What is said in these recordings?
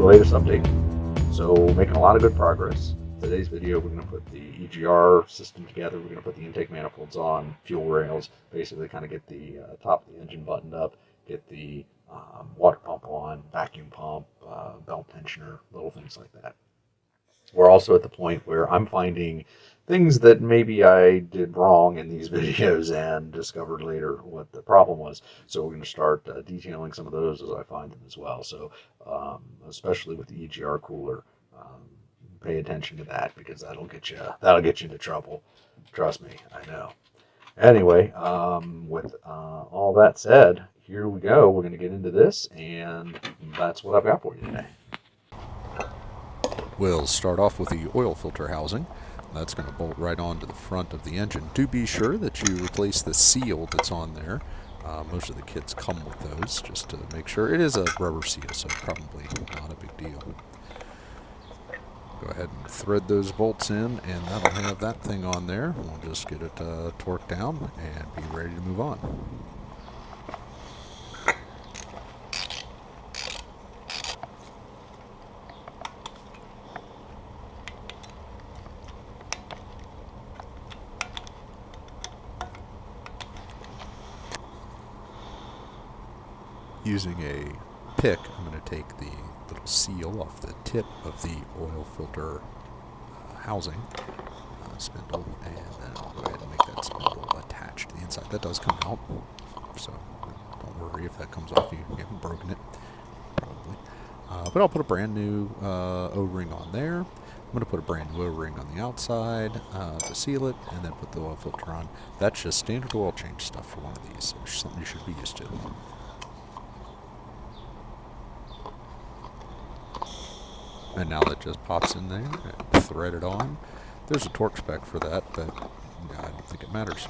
latest update. So making a lot of good progress. Today's video, we're going to put the EGR system together. We're going to put the intake manifolds on, fuel rails, basically kind of get the top of the engine buttoned up, get the water pump on, vacuum pump, belt tensioner, little things like that. We're also at the point where I'm finding things that maybe I did wrong in these videos and discovered later what the problem was. So we're going to start detailing some of those as I find them as well. So especially with the EGR cooler, pay attention to that because that'll get you into trouble. Trust me, I know. Anyway, with all that said, here we go. We're going to get into this, and that's what I've got for you today. We'll start off with the oil filter housing. That's going to bolt right onto the front of the engine. Do be sure that you replace the seal that's on there. Most of the kits come with those, just to make sure. It is a rubber seal, so probably not a big deal. Go ahead and thread those bolts in, and that'll have that thing on there. We'll just get it torqued down and be ready to move on. Using a pick, I'm going to take the little seal off the tip of the oil filter housing spindle, and then I'll go ahead and make that spindle attached to the inside. That does come out, so don't worry if that comes off. You haven't broken it, probably. But I'll put a brand new O-ring on there. I'm going to put a brand new O-ring on the outside to seal it, and then put the oil filter on. That's just standard oil change stuff for one of these. It's something you should be used to. And now that just pops in there and thread it on. There's a torque spec for that, but I don't think it matters.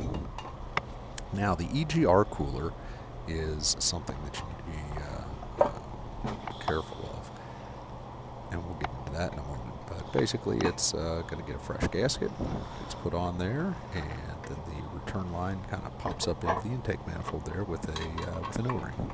Now the EGR cooler is something that you need to be careful of. And we'll get into that in a moment. But basically it's going to get a fresh gasket. It's put on there, and then the return line kind of pops up into the intake manifold there with an O-ring.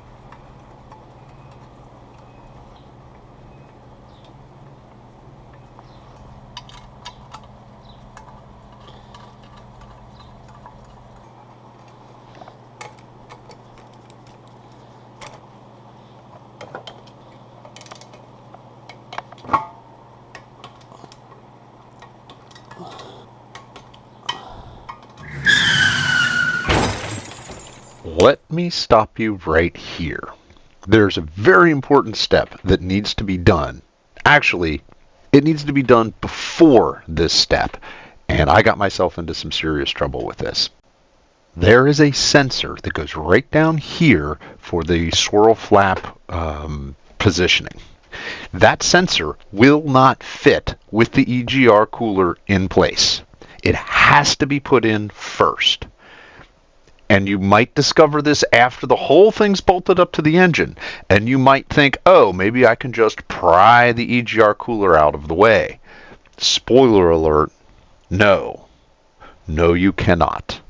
Let me stop you right here. There's a very important step that needs to be done. Actually, it needs to be done before this step, and I got myself into some serious trouble with this. There is a sensor that goes right down here for the swirl flap positioning. That sensor will not fit with the EGR cooler in place. It has to be put in first. And you might discover this after the whole thing's bolted up to the engine. And you might think, oh, maybe I can just pry the EGR cooler out of the way. Spoiler alert, no. No, you cannot.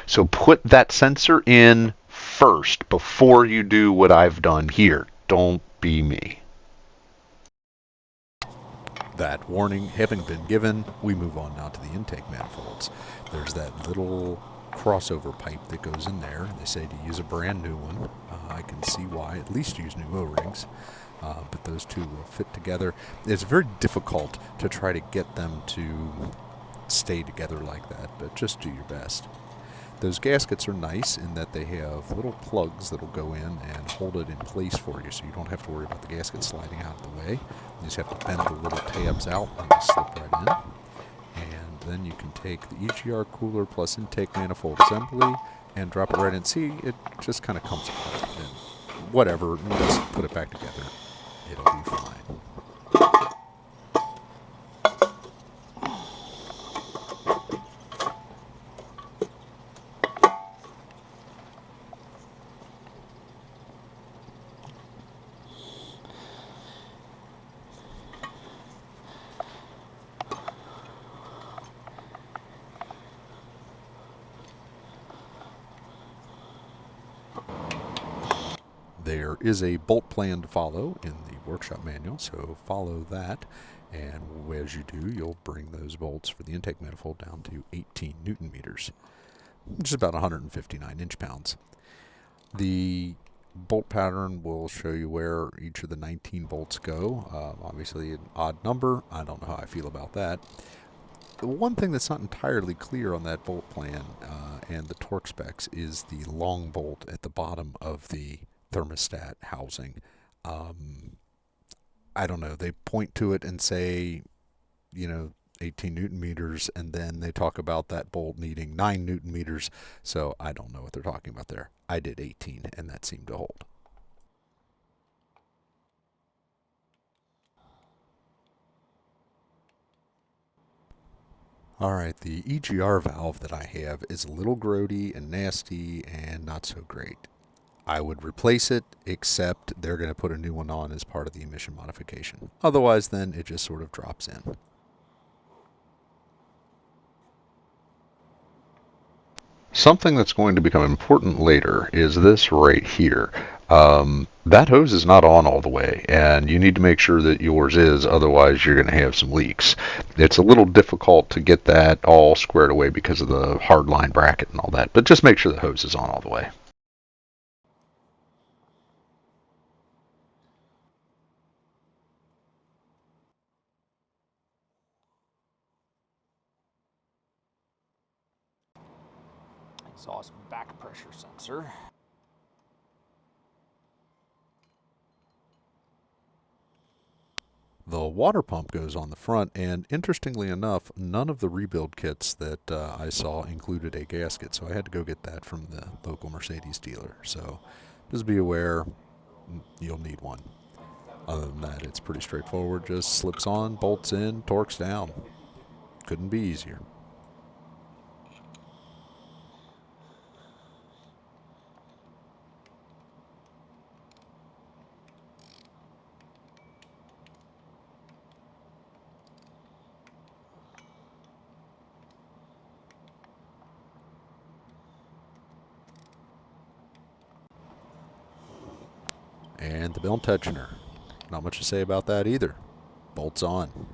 So put that sensor in first before you do what I've done here. Don't be me. That warning having been given, we move on now to the intake manifolds. There's that little crossover pipe that goes in there. They say to use a brand new one. I can see why. At least use new O-rings. But those two will fit together. It's very difficult to try to get them to stay together like that, but just do your best. Those gaskets are nice in that they have little plugs that'll go in and hold it in place for you, so you don't have to worry about the gasket sliding out of the way. You just have to bend the little tabs out and they'll slip right in. And then you can take the EGR cooler plus intake manifold assembly and drop it right in. See, it just kind of comes apart. And whatever, just put it back together. It'll be fine. There is a bolt plan to follow in the workshop manual, so follow that. And as you do, you'll bring those bolts for the intake manifold down to 18 Newton meters, which is about 159 inch-pounds. The bolt pattern will show you where each of the 19 bolts go. Obviously an odd number. I don't know how I feel about that. The one thing that's not entirely clear on that bolt plan and the torque specs is the long bolt at the bottom of the thermostat housing. I don't know. They point to it and say, 18 Newton meters, and then they talk about that bolt needing 9 Newton meters. So I don't know what they're talking about there. I did 18, and that seemed to hold. All right, the EGR valve that I have is a little grody and nasty and not so great. I would replace it, except they're going to put a new one on as part of the emission modification. Otherwise, then it just sort of drops in. Something that's going to become important later is this right here. That hose is not on all the way, and you need to make sure that yours is, otherwise you're going to have some leaks. It's a little difficult to get that all squared away because of the hard line bracket and all that, but just make sure the hose is on all the way. Exhaust back pressure sensor. The water pump goes on the front, and interestingly enough, none of the rebuild kits that I saw included a gasket, so I had to go get that from the local Mercedes dealer. So just be aware, you'll need one. Other than that, it's pretty straightforward. Just slips on, bolts in, torques down. Couldn't be easier. And the belt tensioner. Not much to say about that either. Bolts on.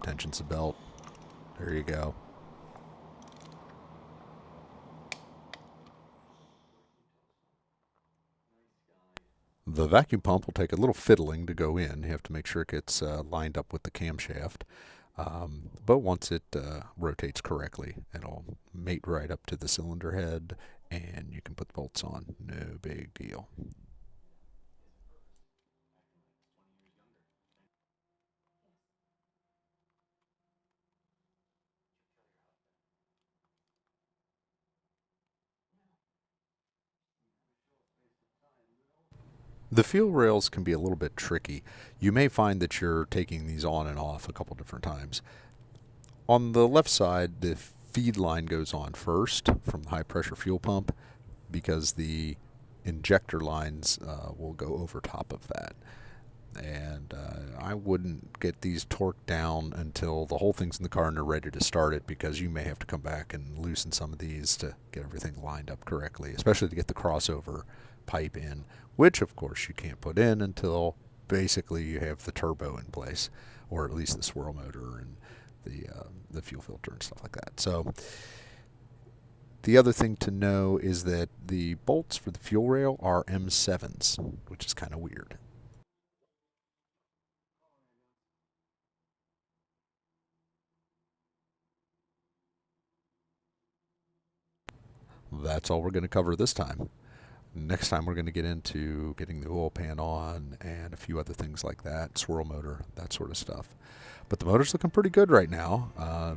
Tensions the belt. There you go. The vacuum pump will take a little fiddling to go in. You have to make sure it gets lined up with the camshaft. But once it rotates correctly, it'll mate right up to the cylinder head, and you can put the bolts on. No big deal. The fuel rails can be a little bit tricky. You may find that you're taking these on and off a couple different times. On the left side, the feed line goes on first from the high pressure fuel pump because the injector lines will go over top of that. And I wouldn't get these torqued down until the whole thing's in the car and they're ready to start it, because you may have to come back and loosen some of these to get everything lined up correctly, especially to get the crossover pipe in, which of course you can't put in until basically you have the turbo in place, or at least the swirl motor and the fuel filter and stuff like that. So the other thing to know is that the bolts for the fuel rail are M7s, which is kind of weird. That's all we're going to cover this time. Next time we're going to get into getting the oil pan on and a few other things like that, swirl motor, that sort of stuff. But the motor's looking pretty good right now.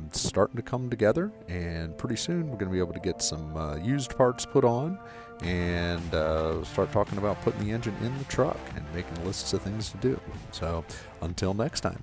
It's starting to come together, and pretty soon we're going to be able to get some used parts put on and start talking about putting the engine in the truck and making lists of things to do. So until next time.